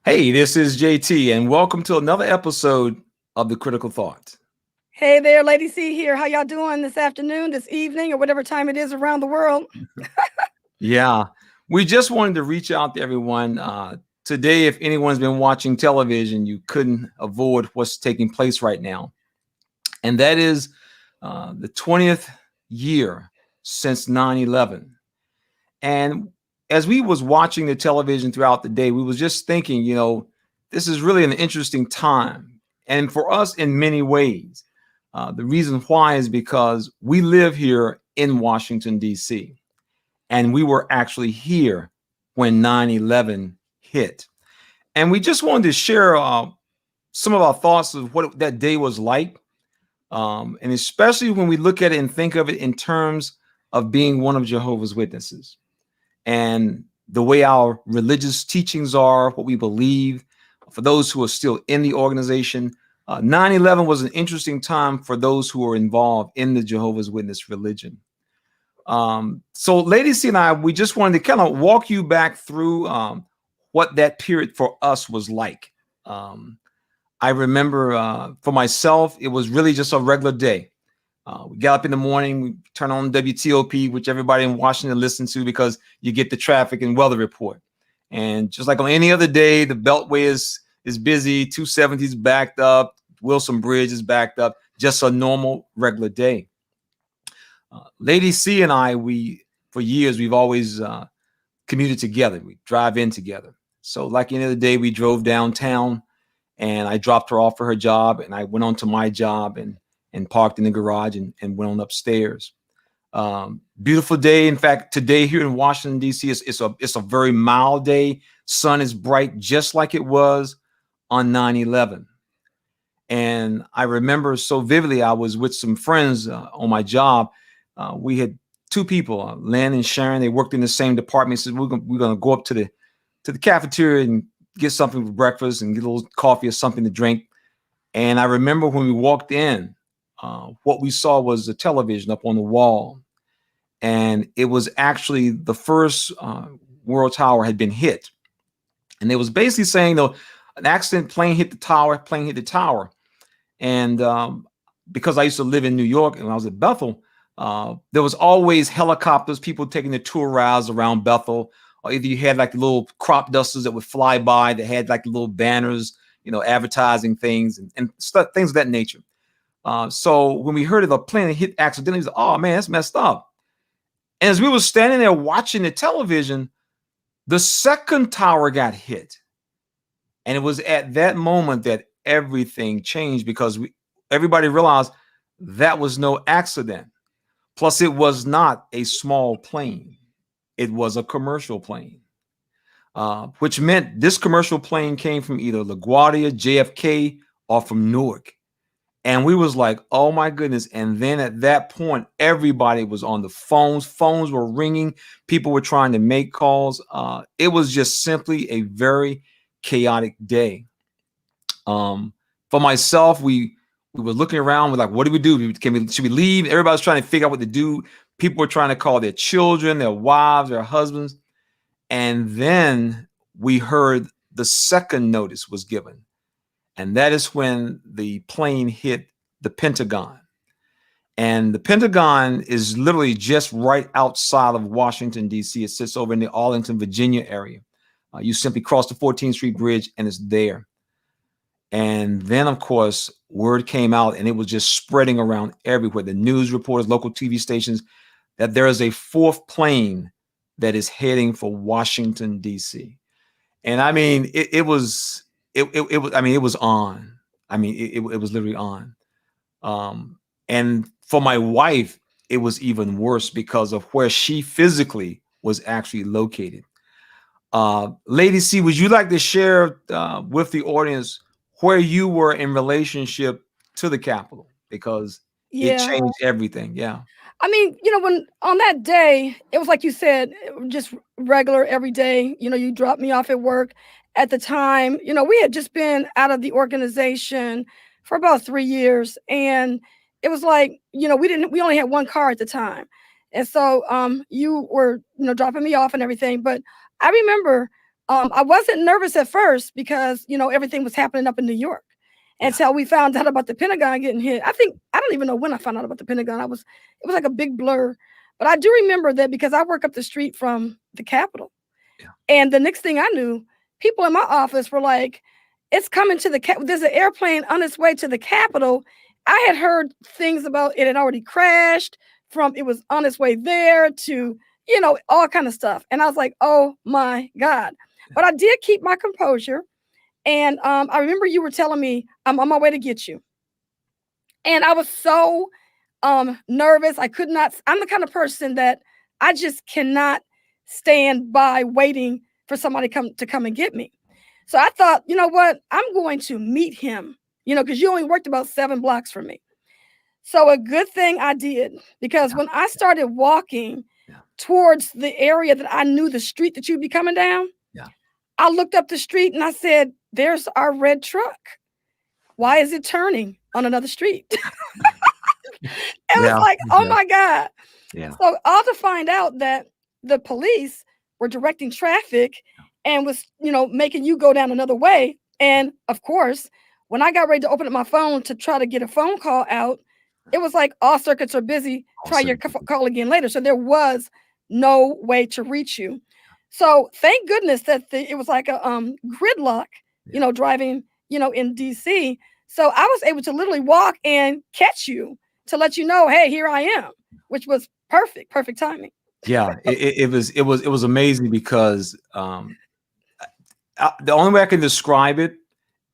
Hey, this is JT, and welcome to another episode of The Critical Thought. Hey there, Lady C here. How y'all doing this afternoon, this evening, or whatever time it is around the world? Yeah, we just wanted to reach out to everyone. Today, if anyone's been watching television, you couldn't avoid what's taking place right now. And that is the 20th year since 9/11. And as we was watching the television throughout the day, we was just thinking, this is really an interesting time. And for us in many ways, the reason why is because we live here in Washington, D.C., and we were actually here when 9/11 hit. And we just wanted to share some of our thoughts of what that day was like. And especially when we look at it and think of it in terms of being one of Jehovah's Witnesses and the way our religious teachings are, what we believe. For those who are still in the organization, 9/11 was an interesting time for those who are involved in the Jehovah's Witness religion. So Lady C and I, we just wanted to kind of walk you back through what that period for us was like. I remember for myself, it was really just a regular day. We got up in the morning, we turn on WTOP, which everybody in Washington listens to because you get the traffic and weather report. And just like on any other day, the Beltway is busy, 270 is backed up, Wilson Bridge is backed up, just a normal, regular day. Lady C and I, for years, we've always commuted together. We drive in together. So like any other day, we drove downtown and I dropped her off for her job and I went on to my job and parked in the garage and went on upstairs. Beautiful day. In fact, today here in Washington, D.C., it's a very mild day. Sun is bright, just like it was on 9/11. And I remember so vividly, I was with some friends on my job. We had two people, Lynn and Sharon. They worked in the same department. Said we're gonna go up to the cafeteria and get something for breakfast and get a little coffee or something to drink. And I remember when we walked in, what we saw was a television up on the wall. And it was actually the first World Tower had been hit. And they was basically saying, though, an accident, plane hit the tower. And because I used to live in New York and when I was at Bethel, there was always helicopters, people taking the tour rides around Bethel. Or either you had like the little crop dusters that would fly by that had like little banners, advertising things and stuff, things of that nature. So when we heard of the plane hit accidentally, we was like, oh man, that's messed up. And as we were standing there watching the television, the second tower got hit. And it was at that moment that everything changed because everybody realized that was no accident. Plus, it was not a small plane. It was a commercial plane, which meant this commercial plane came from either LaGuardia, JFK, or from Newark. And we was like, oh my goodness. And then at that point, everybody was on the phones. Phones were ringing. People were trying to make calls. It was just simply a very chaotic day. For myself, we were looking around. We're like, what do we do? Should we leave? Everybody's trying to figure out what to do. People were trying to call their children, their wives, their husbands. And then we heard the second notice was given. And that is when the plane hit the Pentagon. And the Pentagon is literally just right outside of Washington, D.C. It sits over in the Arlington, Virginia area. You simply cross the 14th Street Bridge and it's there. And then, of course, word came out and it was just spreading around everywhere. The news reporters, local TV stations, that there is a fourth plane that is heading for Washington, D.C. And I mean, it was on. I mean, it was literally on. And for my wife, it was even worse because of where she physically was actually located. Lady C, would you like to share with the audience where you were in relationship to the Capitol? Because it Yeah. changed everything. Yeah. I mean, when on that day, it was like you said, it was just regular every day. You dropped me off at work. At the time, we had just been out of the organization for about 3 years. And it was like, we only had one car at the time. And so you were, dropping me off and everything. But I remember I wasn't nervous at first because, everything was happening up in New York. Until we found out about the Pentagon getting hit. I don't even know when I found out about the Pentagon. It was like a big blur. But I do remember that because I work up the street from the Capitol. Yeah. And the next thing I knew, people in my office were like, it's coming to there's an airplane on its way to the Capitol. I had heard things about it had already crashed, from it was on its way there to, all kind of stuff. And I was like, oh my God. But I did keep my composure. And I remember you were telling me, I'm on my way to get you. And I was so nervous. I'm the kind of person that I just cannot stand by waiting for somebody to come and get me. So I thought, you know what? I'm going to meet him, because you only worked about 7 blocks from me. So a good thing I did, because when I started walking towards the area that I knew the street that you'd be coming down, I looked up the street and I said, there's our red truck. Why is it turning on another street? It was like, oh my God. Yeah. So all to find out that the police were directing traffic and was, making you go down another way. And of course, when I got ready to open up my phone to try to get a phone call out, it was like, all circuits are busy. Try your call again later. So there was no way to reach you. So thank goodness that it was like a gridlock, driving, in DC. So I was able to literally walk and catch you to let you know, hey, here I am, which was perfect timing. Yeah, it was amazing because the only way I can describe it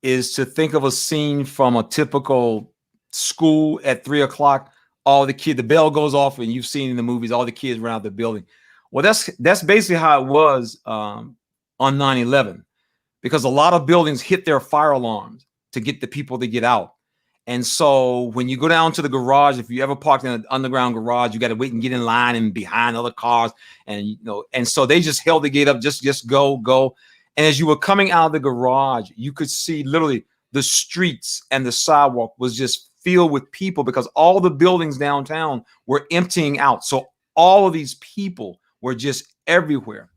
is to think of a scene from a typical school at 3 o'clock. The bell goes off, and you've seen in the movies, all the kids run out of the building. Well, that's basically how it was on 9/11, because a lot of buildings hit their fire alarms to get the people to get out. And so when you go down to the garage, if you ever parked in an underground garage, you got to wait and get in line and behind other cars. And, and so they just held the gate up, just go. And as you were coming out of the garage, you could see literally the streets and the sidewalk was just filled with people because all the buildings downtown were emptying out. So all of these people were just everywhere.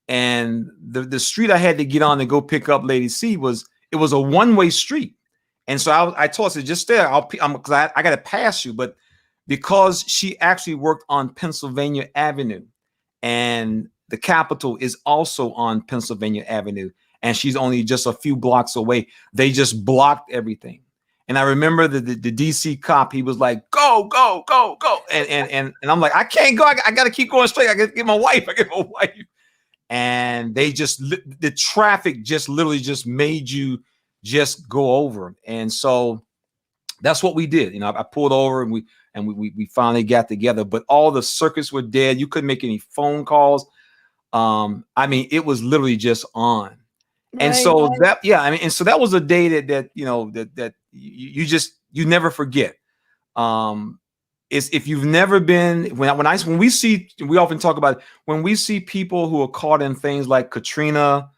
And the street I had to get on to go pick up Lady C was a one-way street. And so I told her, just there, I got to pass you. But because she actually worked on Pennsylvania Avenue, and the Capitol is also on Pennsylvania Avenue, and she's only just a few blocks away, they just blocked everything. And I remember the DC cop, he was like, go. And I'm like, I can't go. I got to keep going straight. I got to get my wife. And the traffic just literally just made you just go over. And so that's what we did. I pulled over and we finally got together, but all the circuits were dead. You couldn't make any phone calls. It was literally just on. And so and so that was a day that you never forget. Is if you've never been, we often talk about when we see people who are caught in things like Katrina,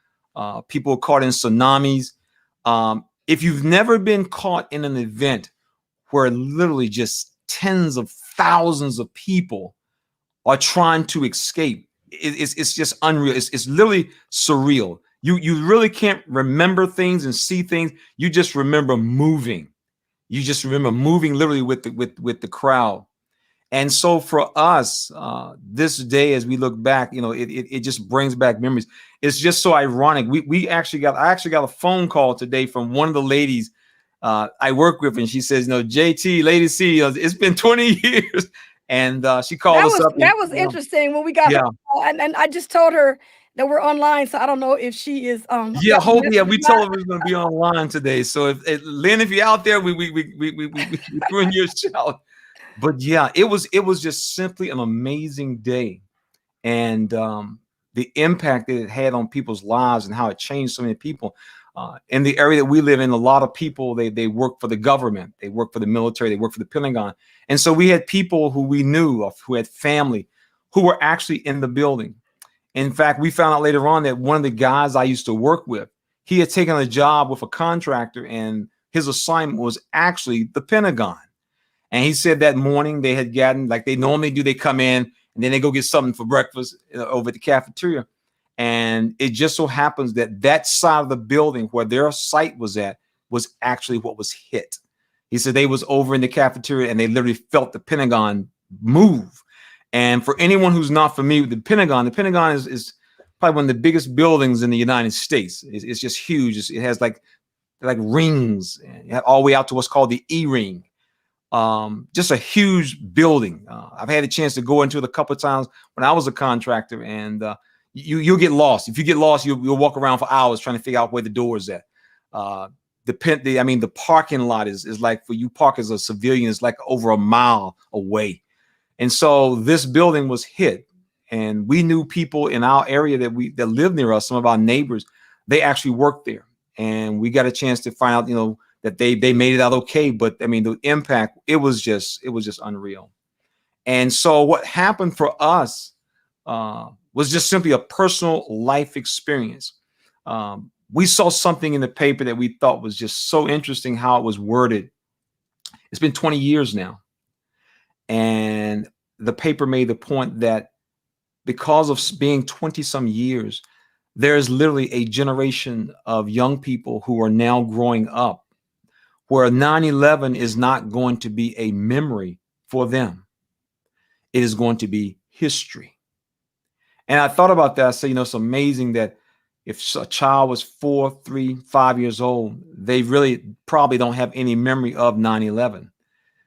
people caught in tsunamis. If you've never been caught in an event where literally just tens of thousands of people are trying to escape, it's just unreal. It's literally surreal. You really can't remember things and see things. You just remember moving. You just remember moving literally with the crowd. And so for us, this day, as we look back, it just brings back memories. It's just so ironic. I actually got a phone call today from one of the ladies I work with, and she says, JT, Lady C, it's been 20 years. And she called us up. That was interesting when we got her call, and I just told her that we're online, so I don't know if she is. We told her we're going to be online today. So if Lynn, if you're out there, we threw in your shout. But yeah, it was just simply an amazing day, and the impact that it had on people's lives and how it changed so many people. In the area that we live in, a lot of people they work for the government, they work for the military, they work for the Pentagon, and so we had people who we knew of, who had family, who were actually in the building. In fact, we found out later on that one of the guys I used to work with, he had taken a job with a contractor, and his assignment was actually the Pentagon. And he said that morning they had gotten, like they normally do, they come in and then they go get something for breakfast over at the cafeteria. And it just so happens that that side of the building where their site was at was actually what was hit. He said they was over in the cafeteria and they literally felt the Pentagon move. And for anyone who's not familiar with the Pentagon is probably one of the biggest buildings in the United States. It's just huge. It has like rings all the way out to what's called the E ring. Just a huge building. I've had a chance to go into it a couple of times when I was a contractor, and you'll get lost. If you get lost, you'll walk around for hours trying to figure out where the door is at. The parking lot is like, for you park as a civilian, is like over a mile away. And so this building was hit, and we knew people in our area that lived near us. Some of our neighbors, they actually worked there, and we got a chance to find out, that they made it out okay. But I mean, the impact, it was just unreal. And so what happened for us was just simply a personal life experience. We saw something in the paper that we thought was just so interesting how it was worded. It's been 20 years now. And the paper made the point that because of being 20 some years, there's literally a generation of young people who are now growing up where 9/11 is not going to be a memory for them. It is going to be history. And I thought about that. I said, it's amazing that if a child was 4, 3, 5 years old, they really probably don't have any memory of 9/11.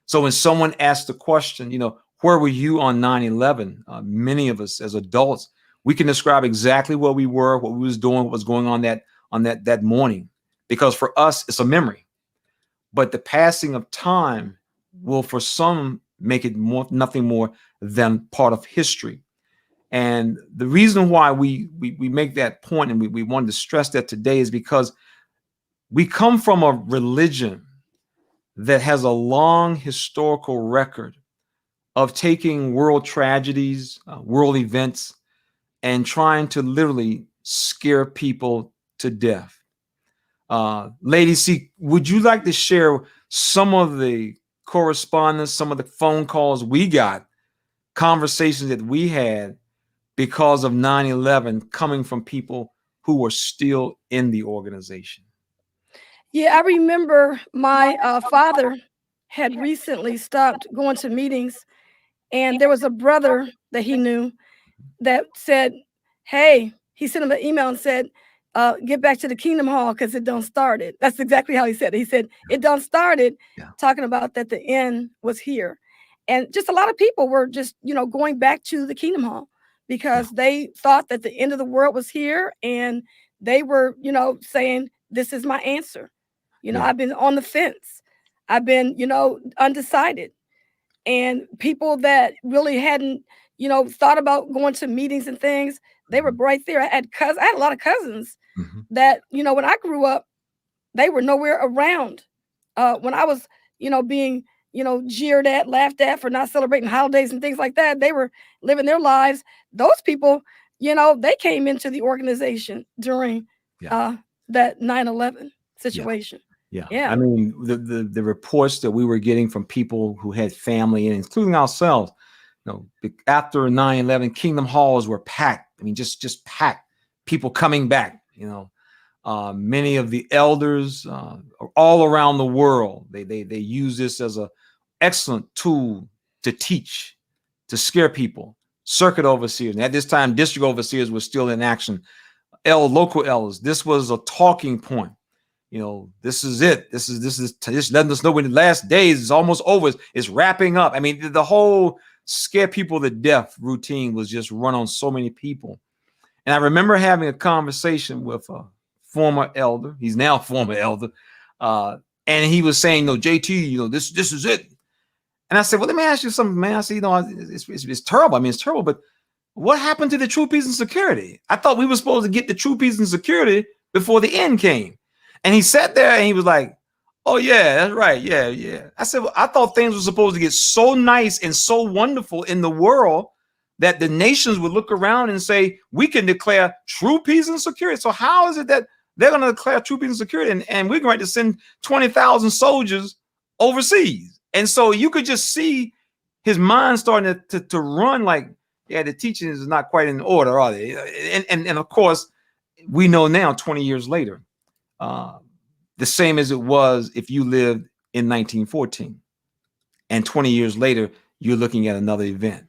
So when someone asks the question, where were you on 9/11? Many of us as adults, we can describe exactly where we were, what we was doing, what was going on that morning, because for us, it's a memory. But the passing of time will, for some, make it nothing more than part of history. And the reason why we make that point, and we wanted to stress that today, is because we come from a religion that has a long historical record of taking world tragedies, world events, and trying to literally scare people to death. Lady C, would you like to share some of the correspondence, some of the phone calls we got, conversations that we had because of 9/11 coming from people who were still in the organization? Yeah, I remember my father had recently stopped going to meetings, and there was a brother that he knew that said, "Hey," he sent him an email and said, "Get back to the Kingdom Hall because it done started." That's exactly how he said it. He said, "It done started," talking about that the end was here. And just a lot of people were just, going back to the Kingdom Hall because they thought that the end of the world was here, and they were, saying, "This is my answer." I've been on the fence. I've been, undecided. And people that really hadn't, thought about going to meetings and things, they were right there. I had a lot of cousins that, when I grew up, they were nowhere around. When I was, being, jeered at, laughed at for not celebrating holidays and things like that, they were living their lives. Those people, they came into the organization during that 9/11 situation. Yeah. I mean, the reports that we were getting from people who had family, and including ourselves, after 9/11, Kingdom Halls were packed. I mean, just packed. People coming back. Many of the elders all around the world, they use this as an excellent tool to teach, to scare people. Circuit overseers, and at this time, district overseers were still in action. Local elders. This was a talking point. This is it. This letting us know when the last days is almost over. It's wrapping up. I mean, the whole scare people to death routine was just run on so many people. And I remember having a conversation with a former elder. He's now a former elder. And he was saying, JT, this is it. And I said, well, let me ask you something, man. I said, it's terrible. I mean, it's terrible, but what happened to the true peace and security? I thought we were supposed to get the true peace and security before the end came. And he sat there and he was like, oh, yeah, that's right. Yeah. I said, well, I thought things were supposed to get so nice and so wonderful in the world that the nations would look around and say, we can declare true peace and security. So how is it that they're going to declare true peace and security and we're going to send 20,000 soldiers overseas? And so you could just see his mind starting to run like, yeah, the teachings is not quite in order, are they? And of course, we know now, 20 years later, uh, the same as it was if you lived in 1914, and 20 years later, you're looking at another event.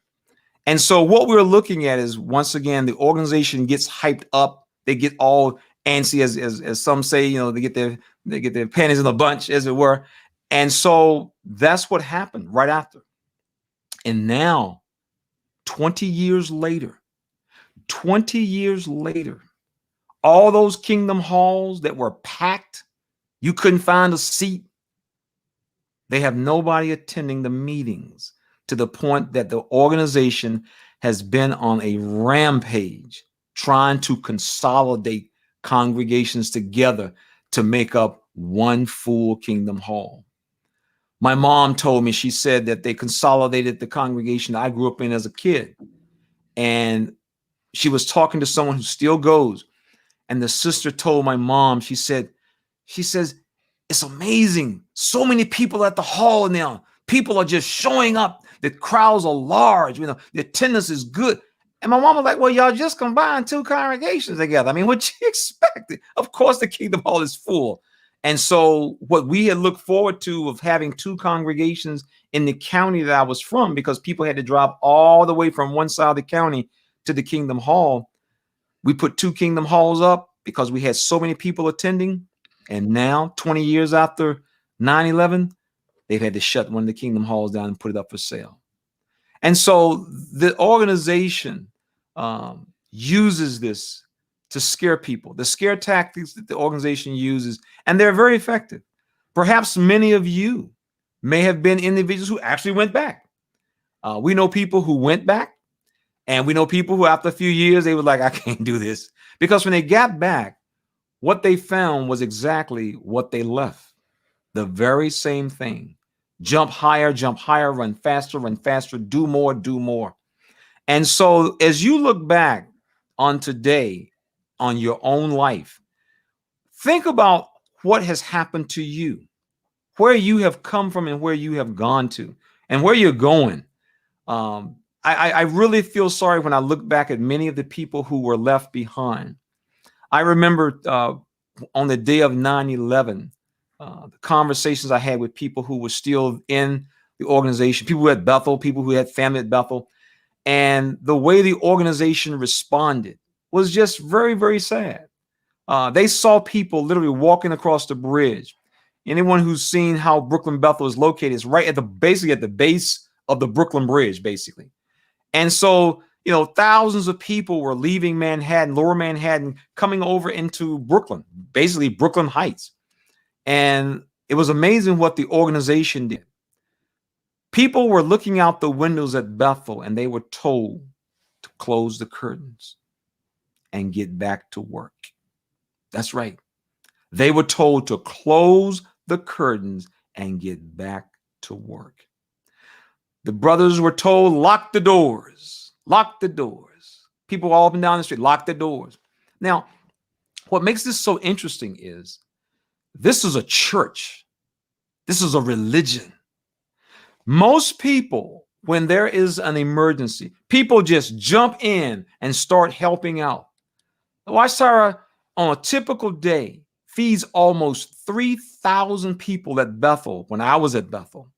And so what we're looking at is, once again, the organization gets hyped up. They get all antsy, as some say, they get their panties in a bunch, as it were. And so that's what happened right after. And now, 20 years later, 20 years later, all those kingdom halls that were packed, you couldn't find a seat. They have nobody attending the meetings, to the point that the organization has been on a rampage trying to consolidate congregations together to make up one full kingdom hall. My mom told me, she said that they consolidated the congregation I grew up in as a kid. And she was talking to someone who still goes. And the sister told my mom, she says, it's amazing. So many people at the hall now. People are just showing up. The crowds are large. The attendance is good. And my mom was like, well, y'all just combined two congregations together. I mean, what you expected? Of course, the kingdom hall is full. And so what we had looked forward to, of having two congregations in the county that I was from, because people had to drive all the way from one side of the county to the kingdom hall, we put two kingdom halls up because we had so many people attending. And now, 20 years after 9/11, they've had to shut one of the kingdom halls down and put it up for sale. And so the organization uses this to scare people. The scare tactics that the organization uses, and they're very effective. Perhaps many of you may have been individuals who actually went back. We know people who went back, and we know people who, after a few years, they were like, I can't do this. Because when they got back, what they found was exactly what they left. The very same thing. Jump higher, run faster, do more, do more. And so as you look back on today, on your own life, think about what has happened to you, where you have come from and where you have gone to, and where you're going. I really feel sorry when I look back at many of the people who were left behind. I remember on the day of 9/11, the conversations I had with people who were still in the organization, people who had Bethel, people who had family at Bethel, and the way the organization responded was just very, very sad. They saw people literally walking across the bridge. Anyone who's seen how Brooklyn Bethel is located is right at basically at the base of the Brooklyn Bridge, basically. And so, thousands of people were leaving Manhattan, lower Manhattan, coming over into Brooklyn, basically Brooklyn Heights. And it was amazing what the organization did. People were looking out the windows at Bethel, and they were told to close the curtains and get back to work. That's right. They were told to close the curtains and get back to work. The brothers were told, lock the doors, lock the doors. People all up and down the street, lock the doors. Now, what makes this so interesting is this is a church. This is a religion. Most people, when there is an emergency, people just jump in and start helping out. The Watchtower, on a typical day, feeds almost 3,000 people at Bethel when I was at Bethel.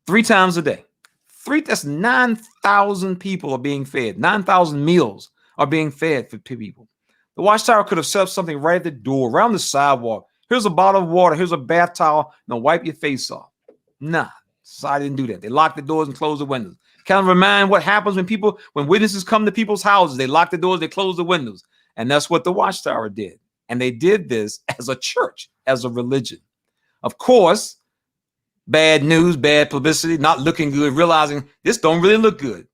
3 times a day. That's 9,000 people are being fed. 9,000 meals are being fed for people. The Watchtower could have set up something right at the door, right on the sidewalk. Here's a bottle of water. Here's a bath towel. Now wipe your face off. Nah, society didn't do that. They locked the doors and closed the windows. Kind of remind what happens when witnesses come to people's houses. They lock the doors, they close the windows. And that's what the Watchtower did. And they did this as a church, as a religion. Of course, bad news, bad publicity, not looking good, realizing this don't really look good.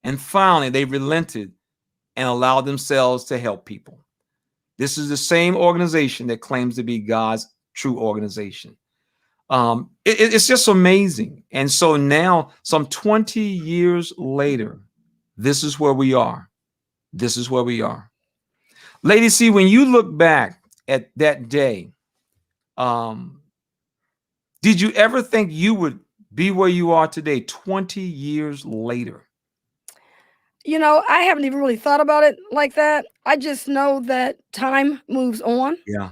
And finally, they relented and allowed themselves to help people. This is the same organization that claims to be God's true organization. It's just amazing. And so now, some 20 years later, this is where we are. This is where we are. Lady C, when you look back at that day, did you ever think you would be where you are today, 20 years later? You know, I haven't even really thought about it like that. I just know that time moves on, Yeah.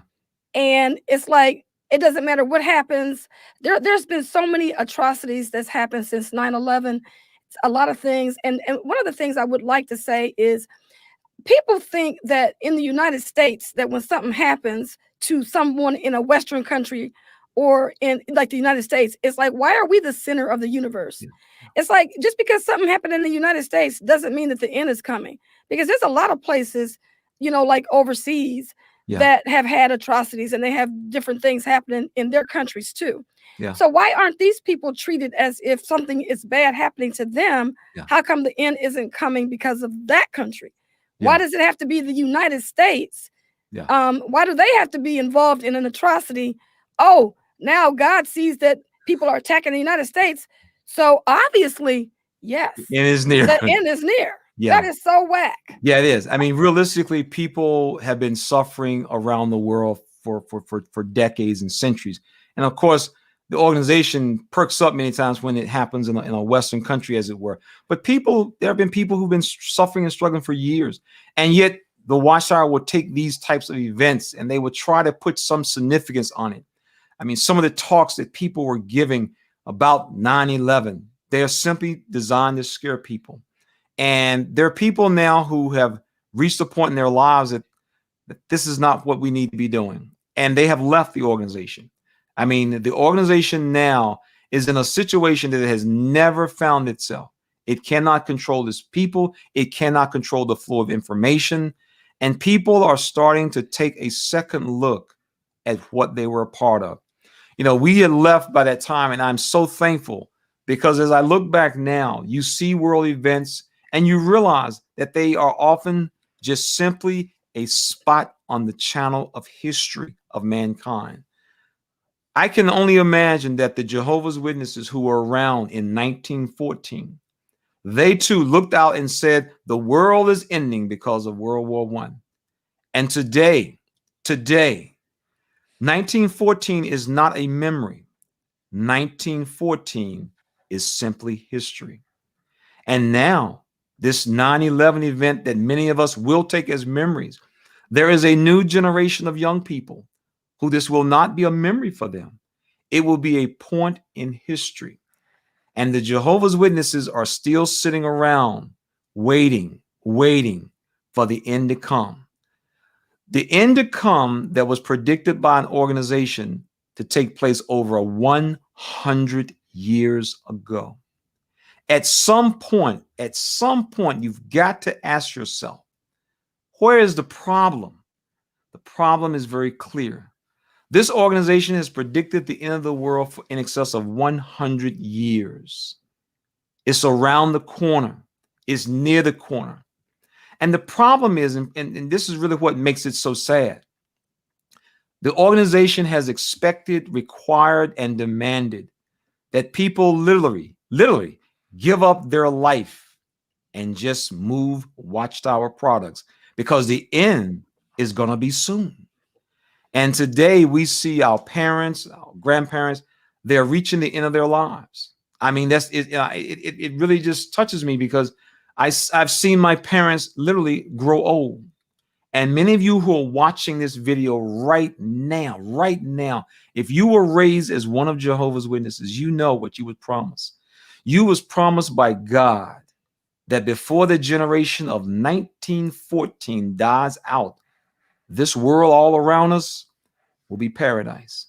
and it's like it doesn't matter what happens. There's been so many atrocities that's happened since 9/11. A lot of things, and one of the things I would like to say is people think that in the United States that when something happens to someone in a Western country or in like the United States, it's like, why are we the center of the universe? Yeah. It's like just because something happened in the United States doesn't mean that the end is coming. Because there's a lot of places, you know, like overseas Yeah. that have had atrocities and they have different things happening in their countries too. Yeah. So why aren't these people treated as if something is bad happening to them? Yeah. How come the end isn't coming because of that country? Why Yeah. does it have to be the United States? Yeah. Why do they have to be involved in an atrocity? Oh, now God sees that people are attacking the United States. So obviously, yes, It is near. the end is near. Yeah. That is so whack. Yeah, it is. I mean, realistically, people have been suffering around the world for decades and centuries. And of course, the organization perks up many times when it happens in a Western country, as it were. But there have been people who've been suffering and struggling for years. And yet the Watchtower will take these types of events and they would try to put some significance on it. I mean, some of the talks that people were giving about 9/11, they are simply designed to scare people. And there are people now who have reached a point in their lives that this is not what we need to be doing. And they have left the organization. I mean, the organization now is in a situation that it has never found itself. It cannot control its people. It cannot control the flow of information. And people are starting to take a second look at what they were a part of. You know, we had left by that time, and I'm so thankful because as I look back now, you see world events and you realize that they are often just simply a spot on the channel of history of mankind. I can only imagine that the Jehovah's Witnesses who were around in 1914, they too looked out and said, the world is ending because of World War I. And today, 1914 is not a memory. 1914 is simply history. And now, this 9/11 event that many of us will take as memories, there is a new generation of young people who this will not be a memory for them. It will be a point in history. And the Jehovah's Witnesses are still sitting around waiting for the end to come. The end to come that was predicted by an organization to take place over 100 years ago. At some point, you've got to ask yourself, where is the problem? The problem is very clear. This organization has predicted the end of the world for in excess of 100 years. It's around the corner. It's near the corner. And the problem is, and this is really what makes it so sad, the organization has expected, required, and demanded that people literally give up their life and just move Watchtower products because the end is going to be soon. And today we see our parents, our grandparents, they're reaching the end of their lives. I mean, that's it. It really just touches me because I've seen my parents literally grow old. And many of you who are watching this video right now, if you were raised as one of Jehovah's Witnesses, you know what you was promised. You was promised by God that before the generation of 1914 dies out, this world all around us will be paradise.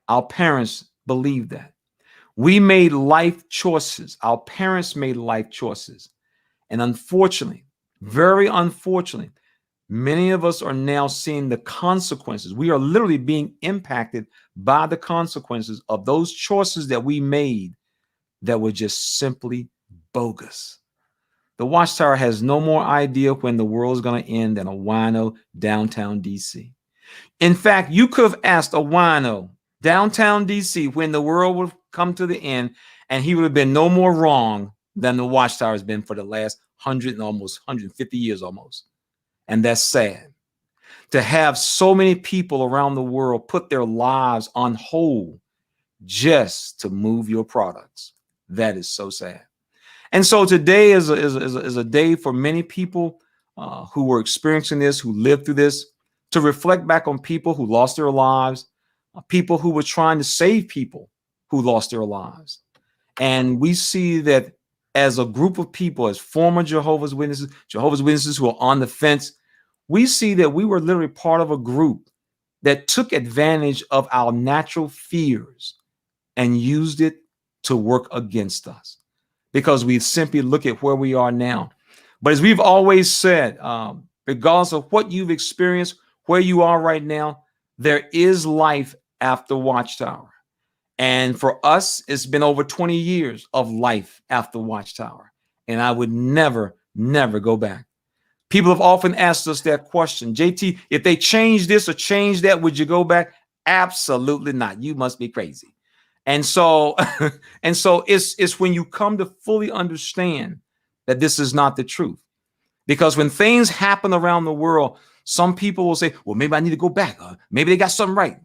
Our parents believed that. We made life choices. Our parents made life choices. And unfortunately, very unfortunately, many of us are now seeing the consequences. We are literally being impacted by the consequences of those choices that we made that were just simply bogus. The Watchtower has no more idea when the world is going to end than a wino downtown DC. In fact, you could have asked a wino downtown DC when the world would come to the end, and he would have been no more wrong than the Watchtower has been for the last 100 and almost 150 years almost. And that's sad. To have so many people around the world put their lives on hold just to move your products. That is so sad. And so today is a day for many people who were experiencing this, who lived through this, to reflect back on people who lost their lives, people who were trying to save people who lost their lives. And we see that as a group of people, as former Jehovah's Witnesses who are on the fence, we see that we were literally part of a group that took advantage of our natural fears and used it to work against us, because we simply look at where we are now. But as we've always said, regardless of what you've experienced, where you are right now, there is life after Watchtower. And for us, it's been over 20 years of life after Watchtower. And I would never, never go back. People have often asked us that question. JT, if they change this or change that, would you go back? Absolutely not. You must be crazy. And so, it's when you come to fully understand that this is not the truth. Because when things happen around the world, some people will say, well, maybe I need to go back. Maybe they got something right.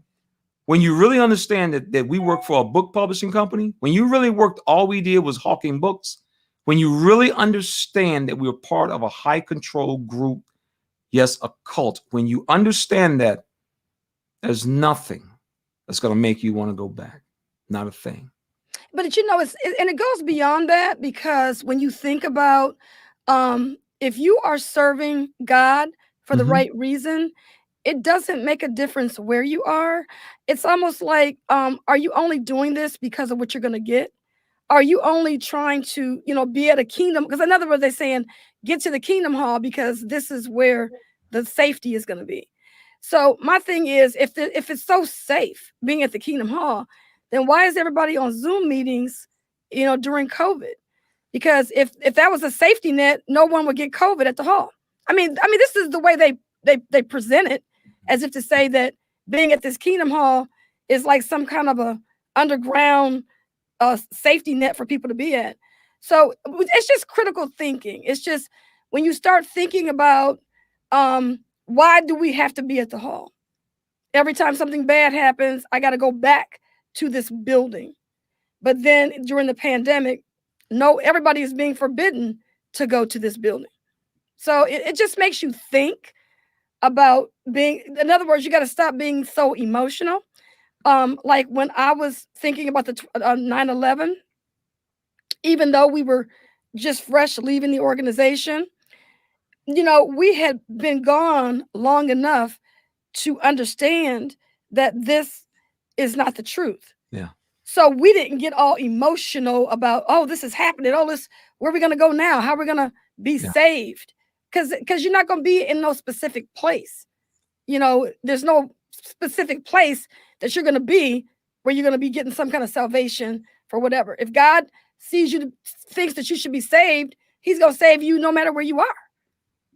When you really understand that we work for a book publishing company, when you really worked, all we did was hawking books. When you really understand that we're part of a high control group, yes, a cult, when you understand that, there's nothing that's going to make you want to go back. Not a thing. But and it goes beyond that, because when you think about if you are serving God for the right reason, it doesn't make a difference where you are. It's almost like, are you only doing this because of what you're going to get? Are you only trying to, be at a kingdom? Because in other words, they're saying, get to the kingdom hall because this is where the safety is going to be. So my thing is, if it's so safe being at the kingdom hall, then why is everybody on Zoom meetings, during COVID? Because if that was a safety net, no one would get COVID at the hall. I mean, this is the way they present it, as if to say that being at this kingdom hall is like some kind of a underground safety net for people to be at. So it's just critical thinking. It's just when you start thinking about why do we have to be at the hall? Every time something bad happens, I got to go back to this building. But then during the pandemic, no, everybody is being forbidden to go to this building. So it just makes you think about in other words, you got to stop being so emotional. Like when I was thinking about the 9/11, even though we were just fresh leaving the organization, we had been gone long enough to understand that this is not the truth. Yeah. So we didn't get all emotional about, oh, this is happening. Oh, where are we going to go now? How are we going to be saved? Because you're not going to be in no specific place. There's no specific place that you're going to be where you're going to be getting some kind of salvation for whatever. If God thinks that you should be saved, he's going to save you no matter where you are.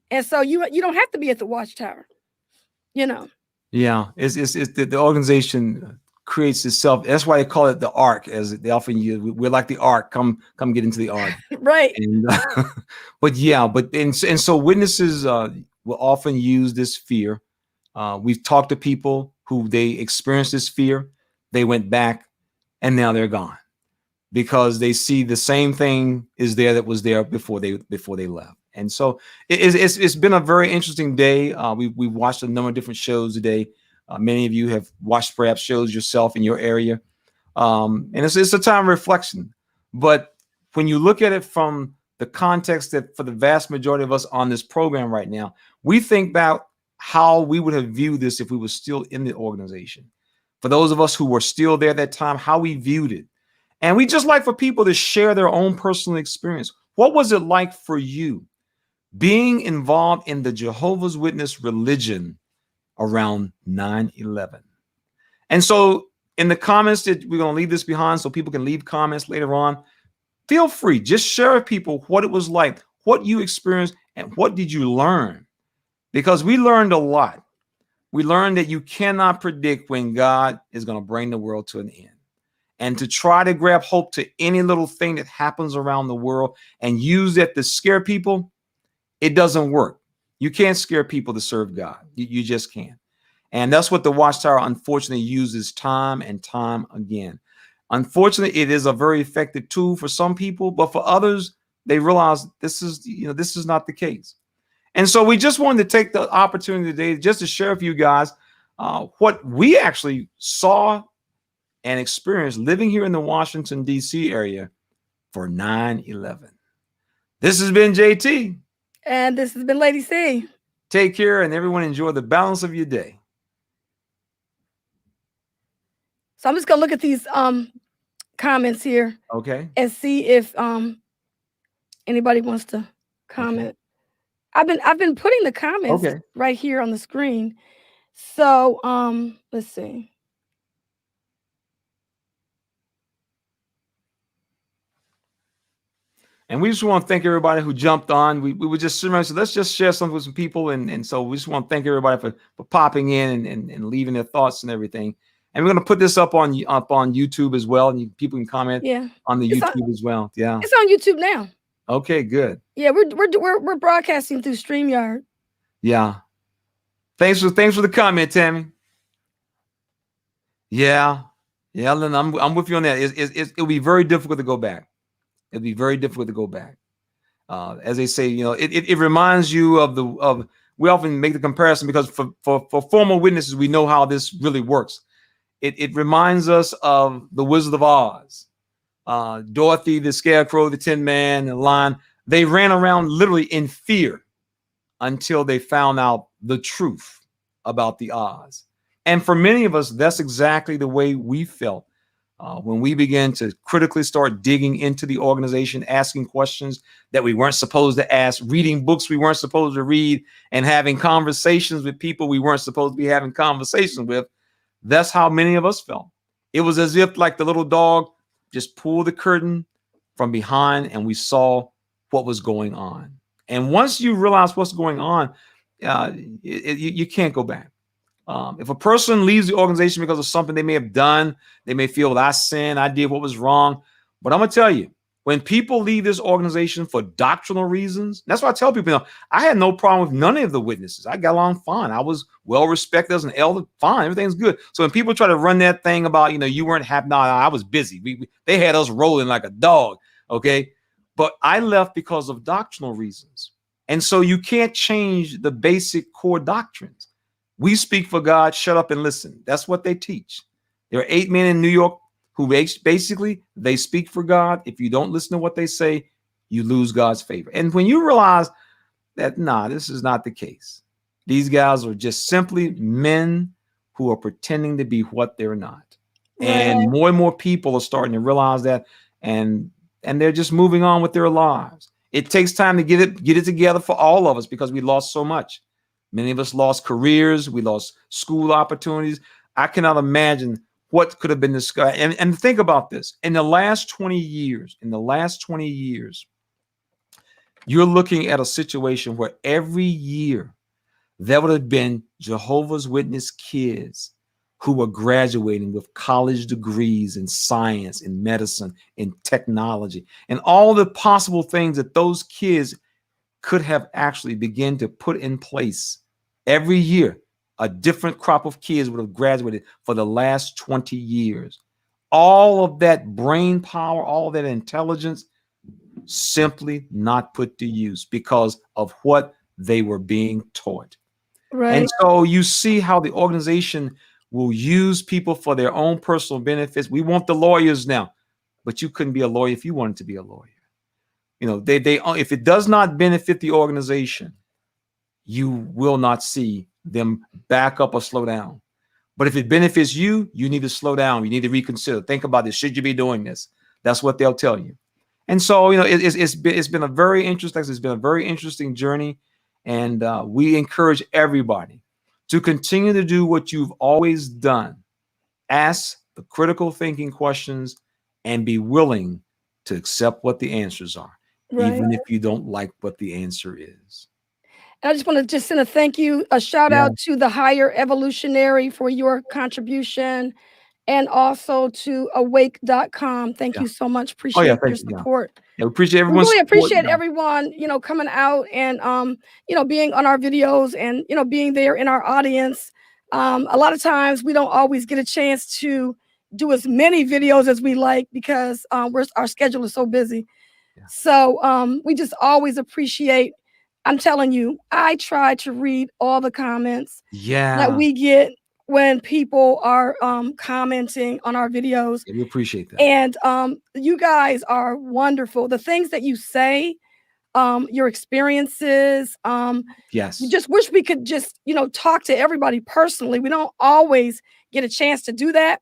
And so you don't have to be at the Watchtower, Yeah, it's the organization creates itself. That's why they call it the ark, as they often use. We're like the ark. Come get into the ark. Right. And, so witnesses will often use this fear. We've talked to people who they experienced this fear. They went back and now they're gone because they see the same thing is there that was there before they left. And so it's been a very interesting day. We watched a number of different shows today. Many of you have watched perhaps shows yourself in your area. And it's a time of reflection. But when you look at it from the context that for the vast majority of us on this program right now, we think about how we would have viewed this if we were still in the organization. For those of us who were still there at that time, how we viewed it. And we just like for people to share their own personal experience. What was it like for you being involved in the Jehovah's Witness religion around 9/11? And so in the comments, that we're going to leave this behind so people can leave comments later on. Feel free, just share with people what it was like, what you experienced, and what did you learn? Because we learned a lot. We learned that you cannot predict when God is going to bring the world to an end. And to try to grab hope to any little thing that happens around the world and use that to scare people, it doesn't work. You can't scare people to serve God. You just can't. And that's what the Watchtower unfortunately uses time and time again. Unfortunately, it is a very effective tool for some people, but for others, they realized this is, this is not the case. And so we just wanted to take the opportunity today just to share with you guys what we actually saw and experienced living here in the Washington, D.C. area for 9/11. This has been JT. And this has been Lady C. Take care, and everyone enjoy the balance of your day. So I'm just gonna look at these comments here. Okay. And see if anybody wants to comment. Okay. I've been putting the comments right here on the screen. So let's see. And we just want to thank everybody who jumped on. We were just sitting around, so let's just share something with some people. And so we just want to thank everybody for popping in and leaving their thoughts and everything. And we're going to put this up on YouTube as well. And people can comment on the YouTube as well. Yeah. It's on YouTube now. Okay, good. Yeah, we're broadcasting through StreamYard. Yeah. Thanks for the comment, Tammy. Yeah. Yeah, Lynn, I'm with you on that. It'll be very difficult to go back. It'd be very difficult to go back. As they say, it reminds you of we often make the comparison because for former witnesses, we know how this really works. It reminds us of the Wizard of Oz, Dorothy, the Scarecrow, the Tin Man, the Lion. They ran around literally in fear until they found out the truth about the Oz. And for many of us, that's exactly the way we felt. When we began to critically start digging into the organization, asking questions that we weren't supposed to ask, reading books we weren't supposed to read, and having conversations with people we weren't supposed to be having conversations with, that's how many of us felt. It was as if like the little dog just pulled the curtain from behind and we saw what was going on. And once you realize what's going on, you can't go back. If a person leaves the organization because of something they may have done, they may feel that I sinned, I did what was wrong. But I'm going to tell you, when people leave this organization for doctrinal reasons, that's why I tell people, I had no problem with none of the witnesses. I got along fine. I was well respected as an elder. Fine. Everything's good. So when people try to run that thing about, you weren't happy. No, I was busy. They had us rolling like a dog. Okay. But I left because of doctrinal reasons. And so you can't change the basic core doctrines. We speak for God, shut up and listen. That's what they teach. There are 8 men in New York who basically, they speak for God. If you don't listen to what they say, you lose God's favor. And when you realize that, this is not the case. These guys are just simply men who are pretending to be what they're not. Right. And more people are starting to realize that, and they're just moving on with their lives. It takes time to get it together for all of us because we lost so much. Many of us lost careers. We lost school opportunities. I cannot imagine what could have been discussed. And think about this. In the last 20 years, you're looking at a situation where every year there would have been Jehovah's Witness kids who were graduating with college degrees in science, in medicine, in technology, and all the possible things that those kids could have actually begun to put in place. Every year, a different crop of kids would have graduated for the last 20 years. All of that brain power, all of that intelligence, simply not put to use because of what they were being taught. Right. And so you see how the organization will use people for their own personal benefits. We want the lawyers now, but you couldn't be a lawyer if you wanted to be a lawyer. They if it does not benefit the organization, you will not see them back up or slow down. But if it benefits you, you need to slow down. You need to reconsider. Think about this. Should you be doing this? That's what they'll tell you. And so, it's been a very interesting journey. And we encourage everybody to continue to do what you've always done. Ask the critical thinking questions and be willing to accept what the answers are, even if you don't like what the answer is. I just want to send a thank you, a shout out to the Higher Evolutionary for your contribution, and also to awake.com. Thank you so much. Appreciate your support. We appreciate everyone's support. We really appreciate everyone, coming out and, being on our videos and, being there in our audience. A lot of times we don't always get a chance to do as many videos as we like because our schedule is so busy. Yeah. So we just always appreciate. I'm telling you, I try to read all the comments that Yeah. we get when people are commenting on our videos. We appreciate that. And you guys are wonderful. The things that you say, your experiences, we Yes. just wish we could just, talk to everybody personally. We don't always get a chance to do that.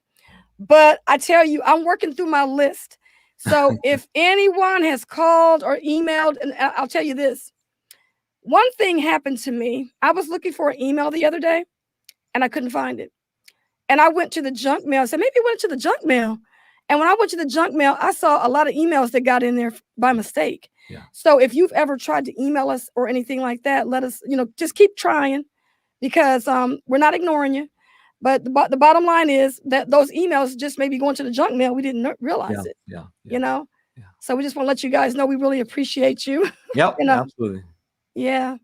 But I tell you, I'm working through my list. So if anyone has called or emailed, and I'll tell you this, one thing happened to me. I was looking for an email the other day and I couldn't find it. And I went to the junk mail. I said, maybe it went to the junk mail. And when I went to the junk mail, I saw a lot of emails that got in there by mistake. Yeah. So if you've ever tried to email us or anything like that, let us, just keep trying, because we're not ignoring you. But the bottom line is that those emails just may be going to the junk mail. We didn't realize it. Yeah. Yeah. Yeah. So we just want to let you guys know we really appreciate you. Yep. Absolutely. Yeah.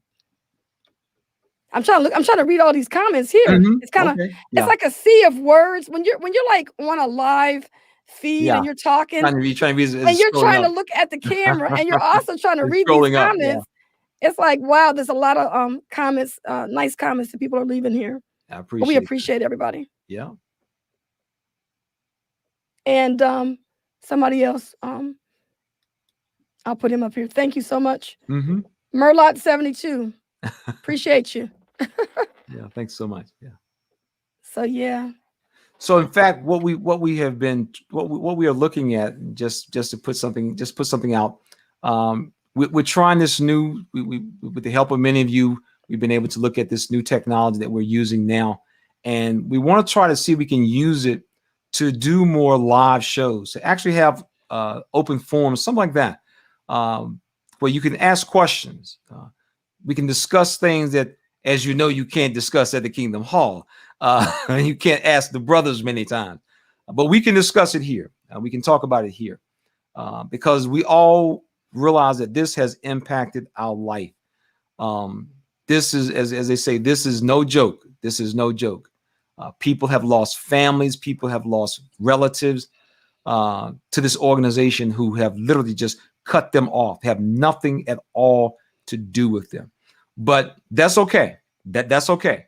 I'm trying to read all these comments here. It's kind of it's like a sea of words when you're like on a live feed and you're talking and you're trying to look at the camera and you're also trying to read these comments. It's like, wow, there's a lot of comments, nice comments that people are leaving here. We appreciate everybody. Yeah. And somebody else, I'll put him up here. Thank you so much. Merlot 72. Appreciate you. Yeah, thanks so much. Yeah. So yeah. So in fact, what we are looking at, just to put something out, we're trying this new. We with the help of many of you, we've been able to look at this new technology that we're using now, and we want to try to see if we can use it to do more live shows, to actually have open forums, something like that, where you can ask questions. We can discuss things that, as you know, you can't discuss at the Kingdom Hall. You can't ask the brothers many times, but we can discuss it here. We can talk about it here because we all realize that this has impacted our life. This is, as they say, this is no joke. This is no joke. People have lost families. People have lost relatives to this organization who have literally just cut them off, have nothing at all to do with them. But that's okay. That's okay.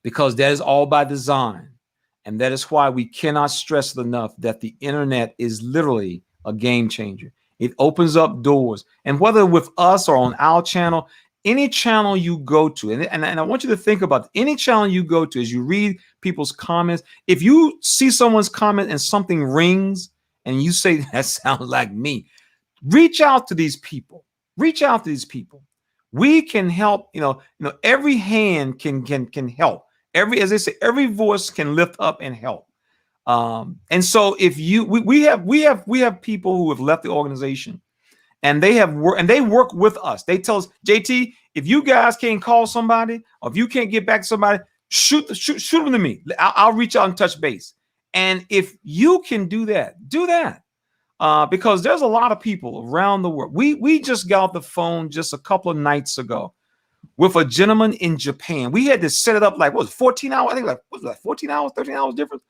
Because that is all by design. And that is why we cannot stress it enough that the internet is literally a game changer. It opens up doors. And whether with us or on our channel, any channel you go to, and I want you to think about any channel you go to as you read people's comments. If you see someone's comment and something rings and you say, that sounds like me, reach out to these people. Reach out to these people. We can help. Every hand can help. As they say, every voice can lift up and help. And so if we have people who have left the organization, and they work with us. They tell us, JT, if you guys can't call somebody, or if you can't get back to somebody, shoot them to me. I'll reach out and touch base. And if you can do that, do that. Because there's a lot of people around the world. We just got off the phone just a couple of nights ago with a gentleman in Japan. We had to set it up like, what was it, 14 hours? I think 14 hours, 13 hours difference?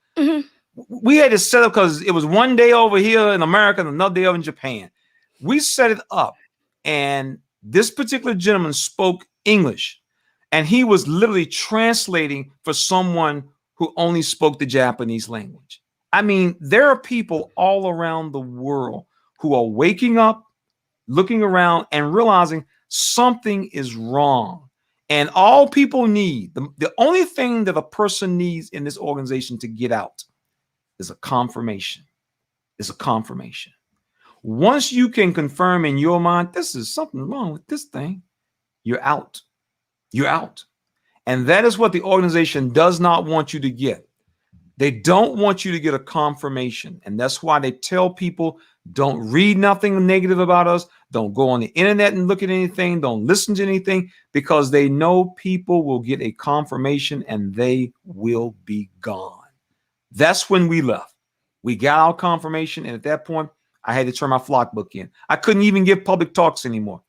We had to set up because it was one day over here in America and another day over in Japan. We set it up, and this particular gentleman spoke English, and he was literally translating for someone who only spoke the Japanese language. I mean, there are people all around the world who are waking up, looking around, and realizing something is wrong. And all people need, the only thing that a person needs in this organization to get out is a confirmation. It's a confirmation. Once you can confirm in your mind, this is something wrong with this thing, you're out. You're out. And that is what the organization does not want you to get. They don't want you to get a confirmation. And that's why they tell people, don't read nothing negative about us. Don't go on the internet and look at anything. Don't listen to anything, because they know people will get a confirmation and they will be gone. That's when we left. We got our confirmation. And at that point, I had to turn my flock book in. I couldn't even give public talks anymore.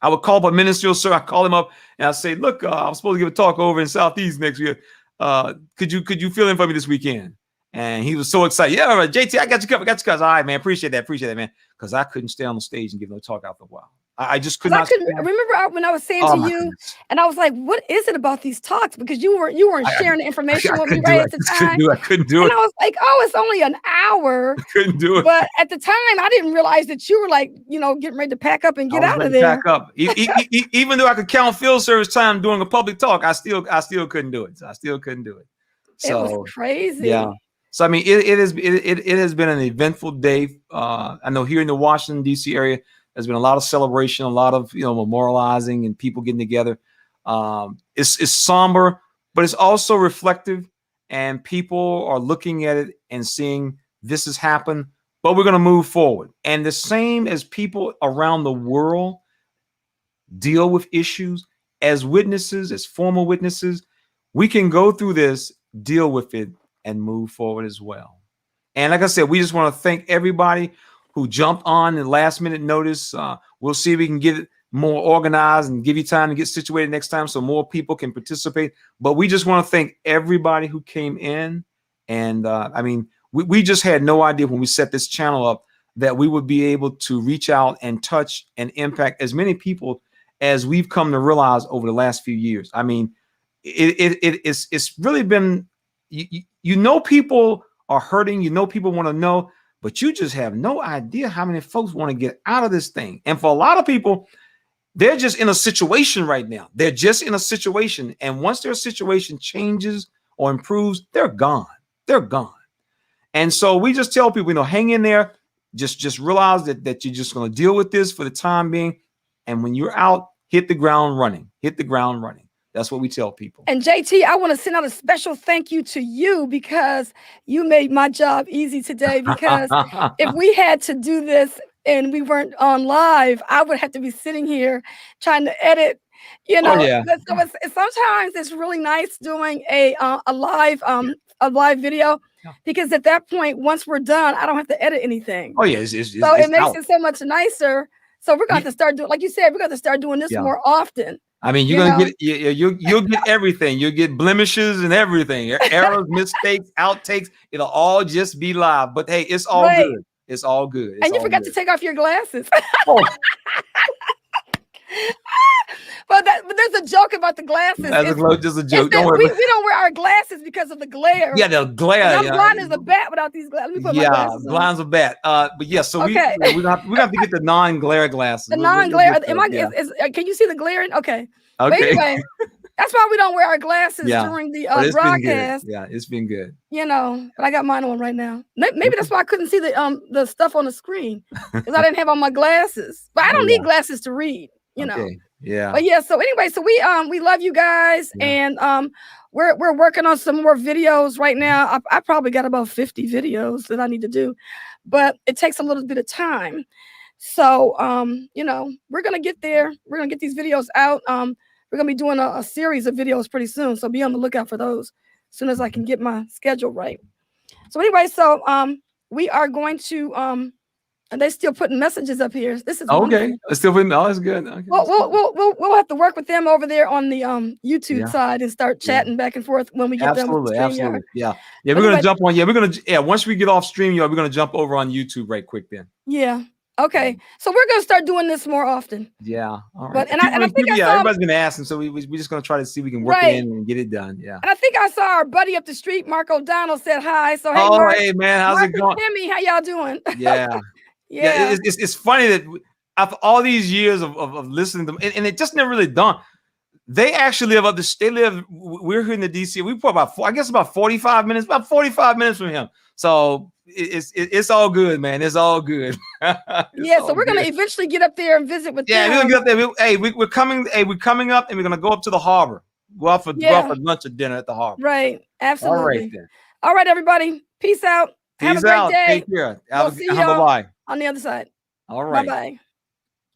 I would call up a ministerial sir. I call him up and I say, look, I'm supposed to give a talk over in Southeast next year. Could you fill in for me this weekend? And he was so excited. Yeah, all right, JT, I got you covered. Got you covered. All right, man. Appreciate that, man. Because I couldn't stay on the stage and give no talk after a while. I just could not. I couldn't remember when I was saying to you, goodness. and I was like, "What is it about these talks?" Because you weren't sharing the information with me right at the time. I couldn't do it. And I was like, "Oh, it's only an hour." I couldn't do it. But at the time, I didn't realize that you were like, getting ready to pack up and get out of there. Pack up. Even though I could count field service time doing a public talk, I still couldn't do it. So I still couldn't do it. So, it was crazy. Yeah. So I mean, it has been an eventful day. I know here in the Washington D.C. area, there's been a lot of celebration, a lot of memorializing, and people getting together. It's somber, but it's also reflective, and people are looking at it and seeing this has happened, but we're going to move forward. And the same as people around the world deal with issues as witnesses, as former witnesses, we can go through this, deal with it, and move forward as well. And like I said, we just want to thank everybody who jumped on the last minute notice. We'll see if we can get it more organized and give you time to get situated next time so more people can participate. But we just want to thank everybody who came in. And I mean, we just had no idea when we set this channel up that we would be able to reach out and touch and impact as many people as we've come to realize over the last few years. I mean, it's really been, people are hurting, people want to know, but you just have no idea how many folks want to get out of this thing. And for a lot of people, they're just in a situation right now. They're just in a situation. And once their situation changes or improves, they're gone. They're gone. And so we just tell people, hang in there. Just realize that you're just going to deal with this for the time being. And when you're out, hit the ground running. Hit the ground running. That's what we tell people. And JT, I want to send out a special thank you to you because you made my job easy today. Because if we had to do this and we weren't on live, I would have to be sitting here trying to edit. So sometimes it's really nice doing a live video because at that point, once we're done, I don't have to edit anything. Oh yeah, it makes it so much nicer. So we're going to start doing, like you said, we're going to start doing this more often. I mean, you're gonna get you'll get everything. You'll get blemishes and everything, errors, mistakes, outtakes. It'll all just be live. But hey, it's all good. It's all good. And you forgot to take off your glasses. But there's a joke about the glasses. That's just a joke. Don't worry. We don't wear our glasses because of the glare. Yeah, the glare. I'm blind as a bat without these glasses. Let me put my glasses on. Blind as a bat. But yeah, so we have to get the non-glare glasses. The non-glare. Can you see the glaring? Okay. But anyway, that's why we don't wear our glasses during the broadcast. Yeah, it's been good. But I got mine on right now. Maybe that's why I couldn't see the stuff on the screen because I didn't have on my glasses. But I don't need glasses to read. Yeah. But yeah, so anyway, so we love you guys, and we're working on some more videos right now. I probably got about 50 videos that I need to do, but it takes a little bit of time. So we're gonna get there. We're gonna get these videos out. We're gonna be doing a series of videos pretty soon, so be on the lookout for those as soon as I can get my schedule right. So anyway, we are going to and they're still putting messages up here. This is okay. It's still putting. Oh, that's good. Okay. We'll have to work with them over there on the YouTube side and start chatting back and forth when we get done with Absolutely. Yeah. We're gonna jump on. Once we get off StreamYard, we're gonna jump over on YouTube right quick then. Yeah. Okay. So we're gonna start doing this more often. Yeah. All right. But I think everybody's gonna ask, and so we're just gonna try to see if we can work it in and get it done. Yeah. And I think I saw our buddy up the street, Mark O'Donnell, said hi. So hey, Mark, hey man, how's it going? Timmy, how y'all doing? Yeah. Yeah, it's funny that after all these years of listening to them, and it just never really dawned. They actually live up the. We're here in the DC. We put about 45 minutes from him. So it's all good, man. It's all good. So we're gonna eventually get up there and visit with them. Yeah, we're gonna get up there. We're coming. We're coming up, and we're gonna go up to the harbor. Go out for lunch or dinner at the harbor. Right. Absolutely. All right then. All right, everybody. Peace out. Have a great day. Take care. We'll see y'all bye-bye. on the other side. All right. Bye-bye.